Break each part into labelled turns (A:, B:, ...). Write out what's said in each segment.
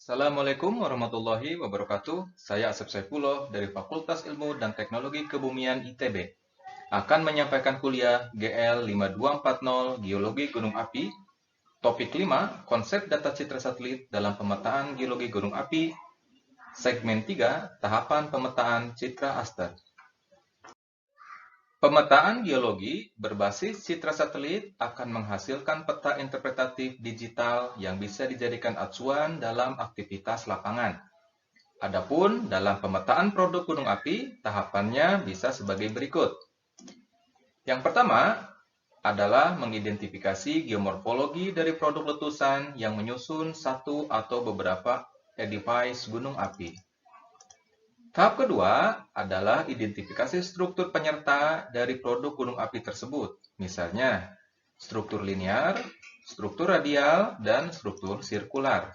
A: Assalamualaikum warahmatullahi wabarakatuh. Saya Asep Saifullah dari Fakultas Ilmu dan Teknologi Kebumian ITB. Akan menyampaikan kuliah GL 5240 Geologi Gunung Api. Topik 5, konsep data citra satelit dalam pemetaan geologi gunung api. Segmen 3, tahapan pemetaan citra aster. Pemetaan geologi berbasis citra satelit akan menghasilkan peta interpretatif digital yang bisa dijadikan acuan dalam aktivitas lapangan. Adapun dalam pemetaan produk gunung api, tahapannya bisa sebagai berikut. Yang pertama adalah mengidentifikasi geomorfologi dari produk letusan yang menyusun satu atau beberapa edifice gunung api. Tahap kedua adalah identifikasi struktur penyerta dari produk gunung api tersebut, misalnya struktur linear, struktur radial, dan struktur sirkular.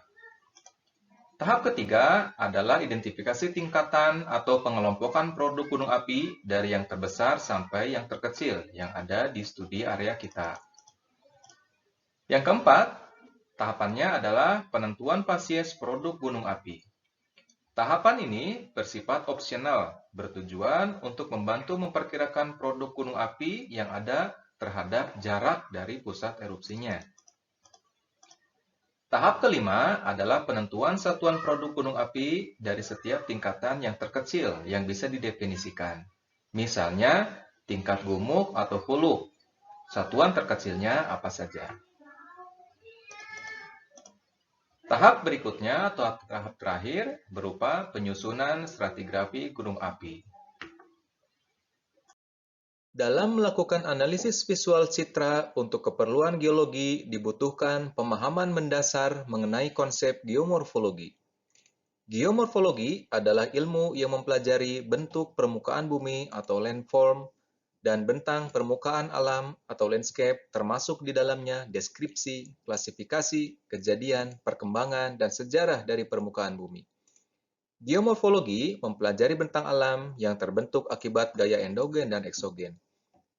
A: Tahap ketiga adalah identifikasi tingkatan atau pengelompokan produk gunung api dari yang terbesar sampai yang terkecil yang ada di studi area kita. Yang keempat, tahapannya adalah penentuan spesies produk gunung api. Tahapan ini bersifat opsional, bertujuan untuk membantu memperkirakan produk gunung api yang ada terhadap jarak dari pusat erupsinya. Tahap kelima adalah penentuan satuan produk gunung api dari setiap tingkatan yang terkecil yang bisa didefinisikan. Misalnya, tingkat gumuk atau fuluk. Satuan terkecilnya apa saja. Tahap berikutnya atau tahap terakhir berupa penyusunan stratigrafi gunung api. Dalam melakukan analisis visual citra untuk keperluan geologi dibutuhkan pemahaman mendasar mengenai konsep geomorfologi. Geomorfologi adalah ilmu yang mempelajari bentuk permukaan bumi atau landform dan bentang permukaan alam atau landscape termasuk di dalamnya deskripsi, klasifikasi, kejadian, perkembangan, dan sejarah dari permukaan bumi. Geomorfologi mempelajari bentang alam yang terbentuk akibat gaya endogen dan eksogen.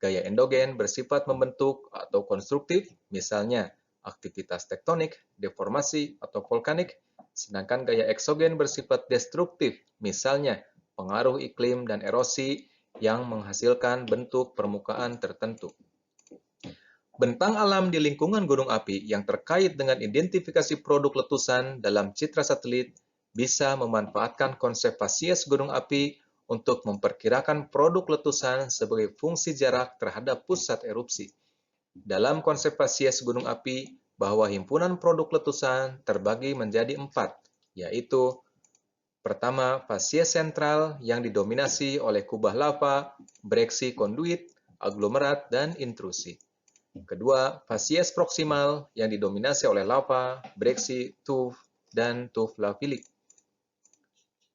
A: Gaya endogen bersifat membentuk atau konstruktif, misalnya aktivitas tektonik, deformasi, atau vulkanik, sedangkan gaya eksogen bersifat destruktif, misalnya pengaruh iklim dan erosi yang menghasilkan bentuk permukaan tertentu. Bentang alam di lingkungan gunung api yang terkait dengan identifikasi produk letusan dalam citra satelit bisa memanfaatkan konsep spesies gunung api untuk memperkirakan produk letusan sebagai fungsi jarak terhadap pusat erupsi. Dalam konsep spesies gunung api, bahwa himpunan produk letusan terbagi menjadi 4, yaitu pertama, spesies sentral yang didominasi oleh kubah lava, breksi konduit, aglomerat, dan intrusi. Kedua, spesies proksimal yang didominasi oleh lava, breksi, tuff, dan tuff lavilik.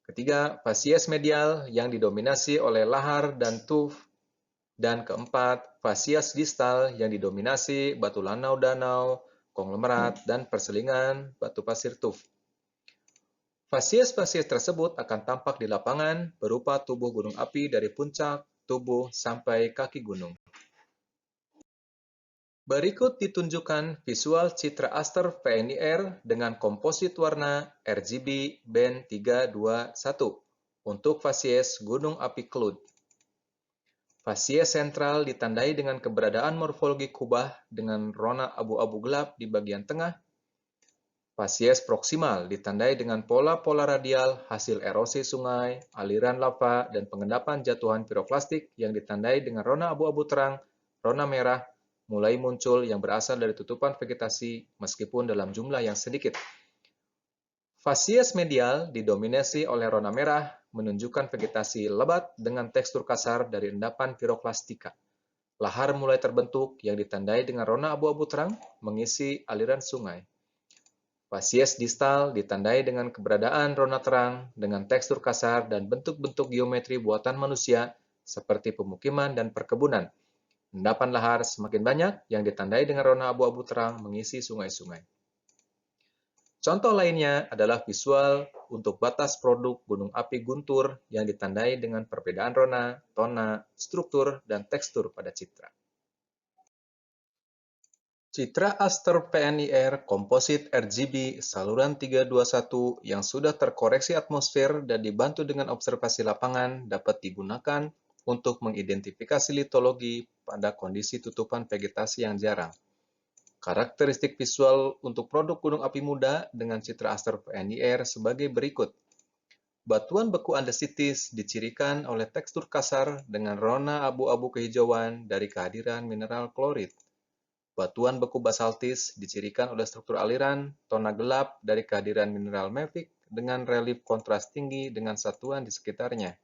A: Ketiga, spesies medial yang didominasi oleh lahar dan tuff. Dan keempat, spesies distal yang didominasi batu lanau danau, konglomerat, dan perselingan batu pasir tuff. Spesies-spesies tersebut akan tampak di lapangan berupa tubuh gunung api dari puncak, tubuh, sampai kaki gunung. Berikut ditunjukkan visual citra aster VNIR dengan komposit warna RGB band 321 untuk spesies gunung api Kelud. Spesies sentral ditandai dengan keberadaan morfologi kubah dengan rona abu-abu gelap di bagian tengah. Spesies proksimal ditandai dengan pola-pola radial hasil erosi sungai, aliran lava, dan pengendapan jatuhan piroklastik yang ditandai dengan rona abu-abu terang, rona merah, mulai muncul yang berasal dari tutupan vegetasi meskipun dalam jumlah yang sedikit. Spesies medial didominasi oleh rona merah, menunjukkan vegetasi lebat dengan tekstur kasar dari endapan piroklastika. Lahar mulai terbentuk yang ditandai dengan rona abu-abu terang, mengisi aliran sungai. Spesies distal ditandai dengan keberadaan rona terang dengan tekstur kasar dan bentuk-bentuk geometri buatan manusia seperti pemukiman dan perkebunan. Endapan lahar semakin banyak yang ditandai dengan rona abu-abu terang mengisi sungai-sungai. Contoh lainnya adalah visual untuk batas produk gunung api guntur yang ditandai dengan perbedaan rona, tona, struktur, dan tekstur pada citra. Citra Aster PNIR komposit RGB saluran 321 yang sudah terkoreksi atmosfer dan dibantu dengan observasi lapangan dapat digunakan untuk mengidentifikasi litologi pada kondisi tutupan vegetasi yang jarang. Karakteristik visual untuk produk gunung api muda dengan Citra Aster PNIR sebagai berikut. Batuan beku andesitis dicirikan oleh tekstur kasar dengan rona abu-abu kehijauan dari kehadiran mineral klorit. Batuan beku basaltis dicirikan oleh struktur aliran tona gelap dari kehadiran mineral mafic dengan relief kontras tinggi dengan satuan di sekitarnya.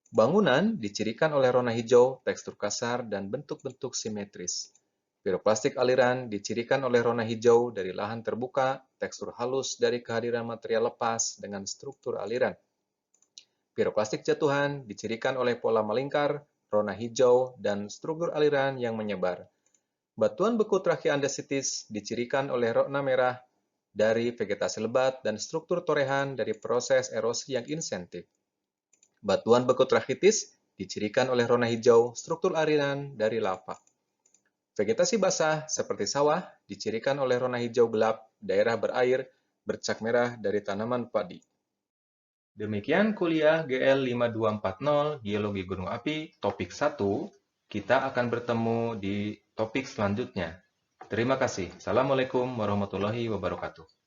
A: Bangunan dicirikan oleh rona hijau, tekstur kasar, dan bentuk-bentuk simetris. Piroplastik aliran dicirikan oleh rona hijau dari lahan terbuka, tekstur halus dari kehadiran material lepas dengan struktur aliran. Piroplastik jatuhan dicirikan oleh pola melingkar, rona hijau, dan struktur aliran yang menyebar. Batuan beku tracheandesitis dicirikan oleh rona merah dari vegetasi lebat dan struktur torehan dari proses erosi yang insentif. Batuan beku trachitis dicirikan oleh rona hijau, struktur aliran dari lava. Vegetasi basah seperti sawah dicirikan oleh rona hijau gelap, daerah berair, bercak merah dari tanaman padi. Demikian kuliah GL 5240 Geologi Gunung Api topik 1. Kita akan bertemu di topik selanjutnya. Terima kasih. Assalamualaikum warahmatullahi wabarakatuh.